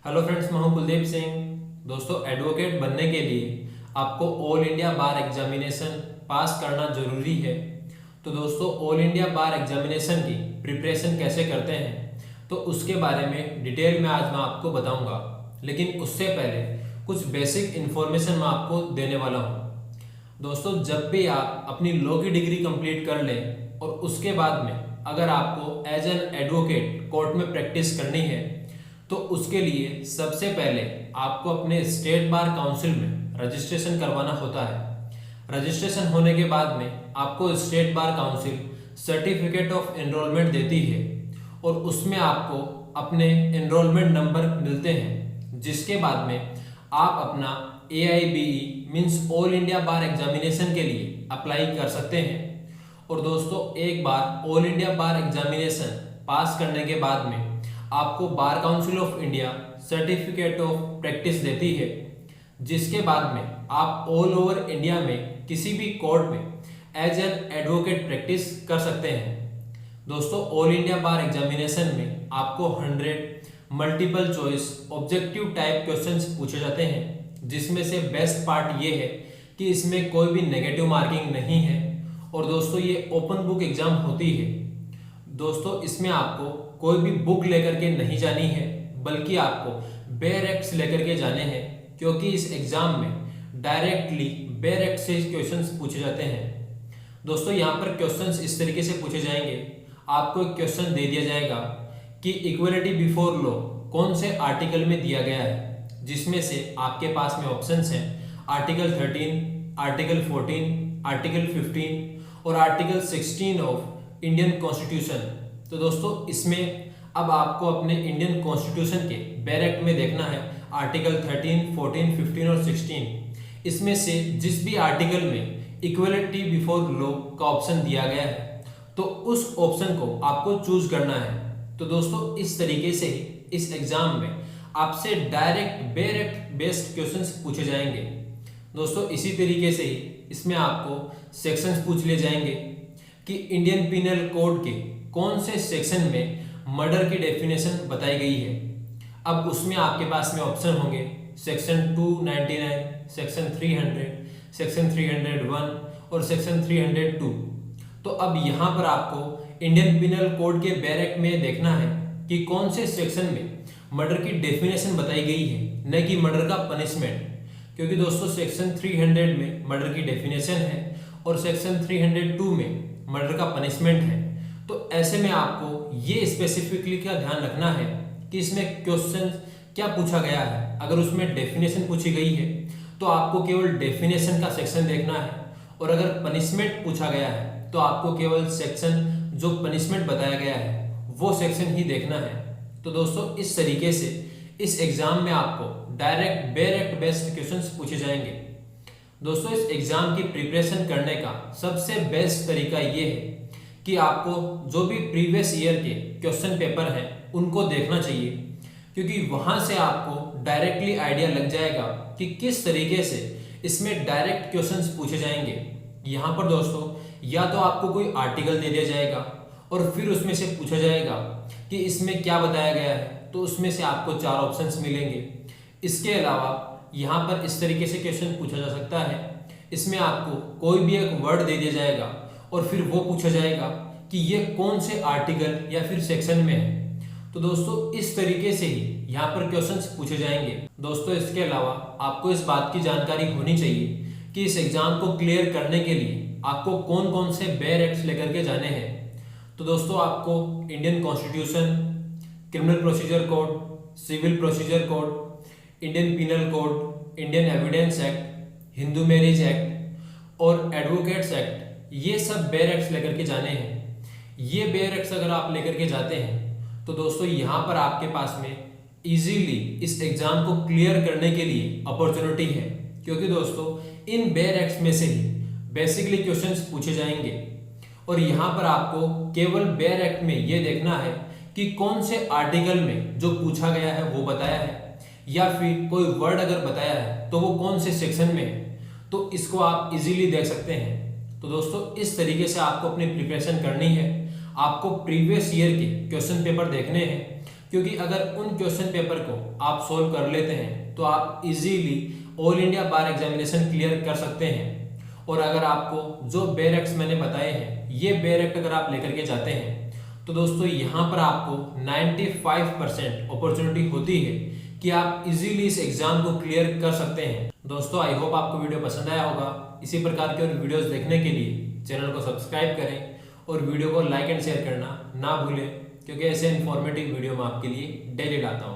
Hello friends, मैं हूं कुलदीप सिंह। दोस्तों, एडवोकेट बनने के लिए आपको ऑल इंडिया बार एग्जामिनेशन पास करना जरूरी है। तो दोस्तों, ऑल इंडिया बार एग्जामिनेशन की प्रिपरेशन कैसे करते हैं तो उसके बारे में डिटेल में आज मैं आपको बताऊंगा। लेकिन उससे पहले कुछ बेसिक इन्फॉर्मेशन मैं आपको देने वाला हूं। दोस्तों, जब भी आप अपनी लॉ की डिग्री कंप्लीट कर लें और उसके बाद में अगर आपको एज एन एडवोकेट कोर्ट में प्रैक्टिस करनी है तो उसके लिए सबसे पहले आपको अपने स्टेट बार काउंसिल में रजिस्ट्रेशन करवाना होता है। रजिस्ट्रेशन होने के बाद में आपको state bar council certificate of enrolment देती है और उसमें आपको अपने एनरोलमेंट नंबर मिलते हैं, जिसके बाद में आप अपना AIBE means all India bar examination के लिए अप्लाई कर सकते हैं। और दोस्तों, एक बार all India bar examination pass करने के बाद में आपको bar council of India certificate of practice देती है, जिसके बाद में आप ऑल ओवर इंडिया में किसी भी कोर्ट में एज एन एडवोकेट प्रैक्टिस कर सकते हैं। दोस्तों, ऑल इंडिया बार एग्जामिनेशन में आपको 100 multiple choice objective type questions पूछे जाते हैं, जिसमें से बेस्ट पार्ट ये है कि इसमें कोई भी नेगेटिव मार्किंग नहीं है। और दोस्तों, ये ओपन बुक एग्जाम होती है। दोस्तों, इसमें आपको कोई भी बुक लेकर के नहीं जानी है, बल्कि आपको बेयर एक्ट्स लेकर के जाने हैं, क्योंकि इस एग्जाम में डायरेक्टली बेयर एक्ट से क्वेश्चंस पूछे जाते हैं। दोस्तों, यहाँ पर क्वेश्चंस इस तरीके से पूछे जाएंगे। आपको एक क्वेश्चन दे दिया जाएगा कि इक्वलिटी बिफोर लॉ कौन से आर्टिकल में दिया गया है, जिसमें से आपके पास में ऑप्शंस हैं आर्टिकल 13, आर्टिकल 14, आर्टिकल 15 और आर्टिकल 16 ऑफ इंडियन कॉन्स्टिट्यूशन। तो दोस्तों, इसमें अब आपको अपने इंडियन कॉन्स्टिट्यूशन के बेयर एक्ट में देखना है आर्टिकल 13, 14, 15 और 16। इसमें से जिस भी आर्टिकल में इक्वलिटी बिफोर लॉ का ऑप्शन दिया गया है तो उस ऑप्शन को आपको चूज करना है। तो दोस्तों, इस तरीके से ही इस एग्जाम में आपसे direct bare act based questions पूछे जाएंगे। दोस्तों, इसी तरीके से ही इसमें आपको सेक्शंस पूछ लिए जाएंगे कि इंडियन पिनल कोड के कौन से सेक्शन में मर्डर की डेफिनेशन बताई गई है। अब उसमें आपके पास में ऑप्शन होंगे सेक्शन 299, सेक्शन 300, सेक्शन 301 और सेक्शन 302। तो अब यहाँ पर आपको इंडियन पिनल कोड के बेयर एक्ट में देखना है कि कौन से सेक्शन में मर्डर की डेफिनेशन बताई गई है, न कि मर्डर का पनिशमेंट। क्योंकि दोस्तों, सेक्शन 300 में मर्डर की डेफिनेशन है और सेक्शन 302 में मर्डर का पनिशमेंट है। तो ऐसे में आपको ये स्पेसिफिकली क्या ध्यान रखना है कि इसमें क्वेश्चन क्या पूछा गया है। अगर उसमें डेफिनेशन पूछी गई है तो आपको केवल डेफिनेशन का सेक्शन देखना है, और अगर पनिशमेंट पूछा गया है तो आपको केवल सेक्शन जो पनिशमेंट बताया गया है वो सेक्शन ही देखना है। तो दोस्तों, इस तरीके से इस एग्जाम में आपको direct bare act based questions पूछे जाएंगे। दोस्तों, इस एग्जाम की प्रिपरेशन करने का सबसे बेस्ट तरीका ये है कि आपको जो भी प्रीवियस ईयर के क्वेश्चन पेपर हैं उनको देखना चाहिए, क्योंकि वहां से आपको डायरेक्टली आइडिया लग जाएगा कि किस तरीके से इसमें डायरेक्ट क्वेश्चंस पूछे जाएंगे। यहाँ पर दोस्तों, या तो आपको कोई आर्टिकल दे दिया जाएगा और फिर उसमें से पूछा जाएगा कि इसमें क्या बताया गया है, तो उसमें से आपको 4 ऑप्शंस मिलेंगे। इसके अलावा यहाँ पर इस तरीके से क्वेश्चन पूछा जा सकता है, इसमें आपको कोई भी एक वर्ड दे दिया जाएगा और फिर वो पूछा जाएगा कि ये कौन से आर्टिकल या फिर सेक्शन में है। तो दोस्तों, इस तरीके से ही यहाँ पर क्वेश्चंस पूछे जाएंगे। दोस्तों, इसके अलावा आपको इस बात की जानकारी होनी चाहिए कि इस एग्जाम को क्लियर करने के लिए आपको कौन कौन से बेयर एक्ट्स लेकर के जाने हैं। तो दोस्तों, आपको Indian constitution, criminal procedure code, civil procedure code, Indian penal code, Indian evidence act, Hindu marriage act और एडवोकेट्स एक्ट, ये सब बेयर एक्ट्स लेकर के जाने हैं। ये बेयर एक्ट्स अगर आप लेकर के जाते हैं तो दोस्तों, यहाँ पर आपके पास में इजीली इस एग्जाम को क्लियर करने के लिए अपॉर्चुनिटी है, क्योंकि दोस्तों, इन बेयर एक्ट्स में से ही बेसिकली क्वेश्चंस पूछे जाएंगे। और यहाँ पर आपको केवल बेयर एक्ट में ये देखना है कि कौन से आर्टिकल में जो पूछा गया है वो बताया है, या फिर कोई वर्ड अगर बताया है तो वो कौन से सेक्शन में है, तो इसको आप इजीली देख सकते हैं। तो दोस्तों, इस तरीके से आपको अपनी प्रिपरेशन करनी है। आपको प्रीवियस ईयर के क्वेश्चन पेपर देखने हैं, क्योंकि अगर उन क्वेश्चन पेपर को आप सोल्व कर लेते हैं तो आप easily all India bar examination clear कर सकते हैं। और अगर आपको जो बेयर एक्ट्स मैंने बताए हैं, ये बेयर एक्ट अगर आप लेकर के जाते हैं तो दोस्तों यहाँ पर आपको 95% अपॉर्चुनिटी होती है कि आप इजीली इस एग्जाम को क्लियर कर सकते हैं। दोस्तों आई होप आपको वीडियो पसंद आया होगा। इसी प्रकार के और वीडियोस देखने के लिए चैनल को सब्सक्राइब करें और वीडियो को लाइक एंड शेयर करना ना भूलें, क्योंकि ऐसे इन्फॉर्मेटिव वीडियो मैं आपके लिए डेली लाता हूँ।